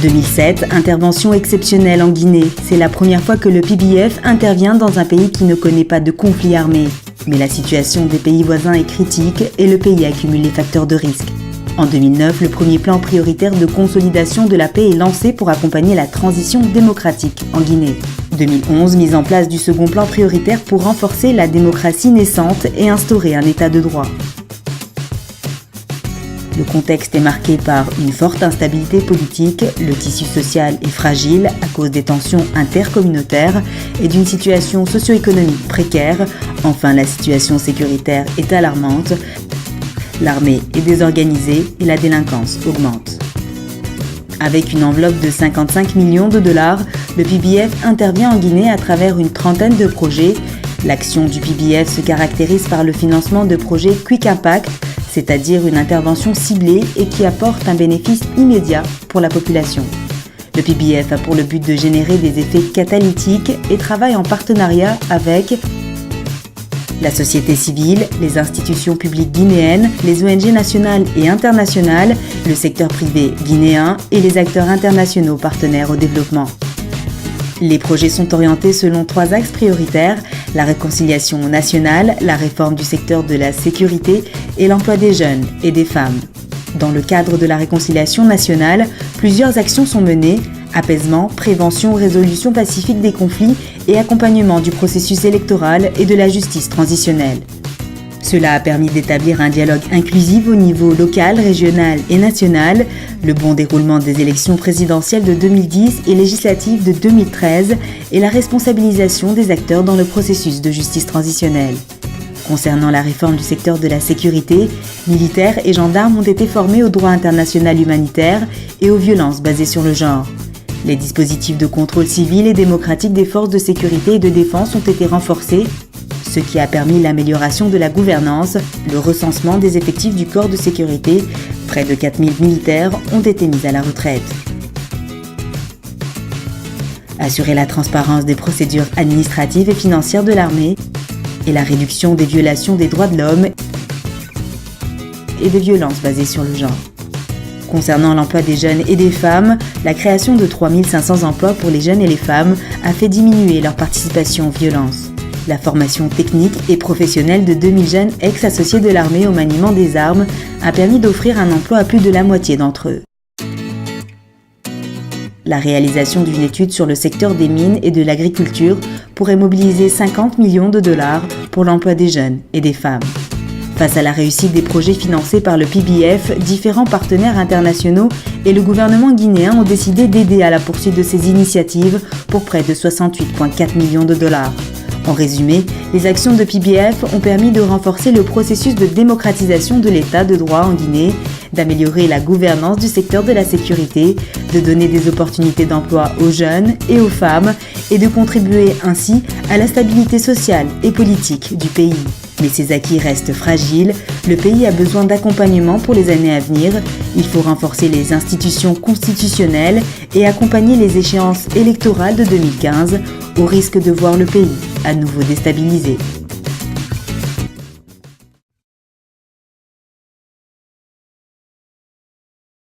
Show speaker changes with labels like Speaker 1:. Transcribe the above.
Speaker 1: 2007, intervention exceptionnelle en Guinée. C'est la première fois que le PBF intervient dans un pays qui ne connaît pas de conflit armé. Mais la situation des pays voisins est critique et le pays accumule les facteurs de risque. En 2009, le premier plan prioritaire de consolidation de la paix est lancé pour accompagner la transition démocratique en Guinée. 2011, mise en place du second plan prioritaire pour renforcer la démocratie naissante et instaurer un état de droit. Le contexte est marqué par une forte instabilité politique, le tissu social est fragile à cause des tensions intercommunautaires et d'une situation socio-économique précaire. Enfin, la situation sécuritaire est alarmante, l'armée est désorganisée et la délinquance augmente. Avec une enveloppe de 55 millions de dollars, le PBF intervient en Guinée à travers une trentaine de projets. L'action du PBF se caractérise par le financement de projets Quick Impact, c'est-à-dire une intervention ciblée et qui apporte un bénéfice immédiat pour la population. Le PBF a pour le but de générer des effets catalytiques et travaille en partenariat avec la société civile, les institutions publiques guinéennes, les ONG nationales et internationales, le secteur privé guinéen et les acteurs internationaux partenaires au développement. Les projets sont orientés selon 3 axes prioritaires, la réconciliation nationale, la réforme du secteur de la sécurité et l'emploi des jeunes et des femmes. Dans le cadre de la réconciliation nationale, plusieurs actions sont menées, apaisement, prévention, résolution pacifique des conflits et accompagnement du processus électoral et de la justice transitionnelle. Cela a permis d'établir un dialogue inclusif au niveau local, régional et national, le bon déroulement des élections présidentielles de 2010 et législatives de 2013 et la responsabilisation des acteurs dans le processus de justice transitionnelle. Concernant la réforme du secteur de la sécurité, militaires et gendarmes ont été formés au droit international humanitaire et aux violences basées sur le genre. Les dispositifs de contrôle civil et démocratique des forces de sécurité et de défense ont été renforcés, ce qui a permis l'amélioration de la gouvernance, le recensement des effectifs du corps de sécurité. Près de 4000 militaires ont été mis à la retraite. Assurer la transparence des procédures administratives et financières de l'armée et la réduction des violations des droits de l'homme et des violences basées sur le genre. Concernant l'emploi des jeunes et des femmes, la création de 3500 emplois pour les jeunes et les femmes a fait diminuer leur participation aux violences. La formation technique et professionnelle de 2000 jeunes ex-associés de l'armée au maniement des armes a permis d'offrir un emploi à plus de la moitié d'entre eux. La réalisation d'une étude sur le secteur des mines et de l'agriculture pourrait mobiliser 50 millions de dollars pour l'emploi des jeunes et des femmes. Face à la réussite des projets financés par le PBF, différents partenaires internationaux et le gouvernement guinéen ont décidé d'aider à la poursuite de ces initiatives pour près de 68,4 millions de dollars. En résumé, les actions de PBF ont permis de renforcer le processus de démocratisation de l'état de droit en Guinée, d'améliorer la gouvernance du secteur de la sécurité, de donner des opportunités d'emploi aux jeunes et aux femmes et de contribuer ainsi à la stabilité sociale et politique du pays. Mais ces acquis restent fragiles, le pays a besoin d'accompagnement pour les années à venir, il faut renforcer les institutions constitutionnelles et accompagner les échéances électorales de 2015 au risque de voir le pays à nouveau déstabilisé.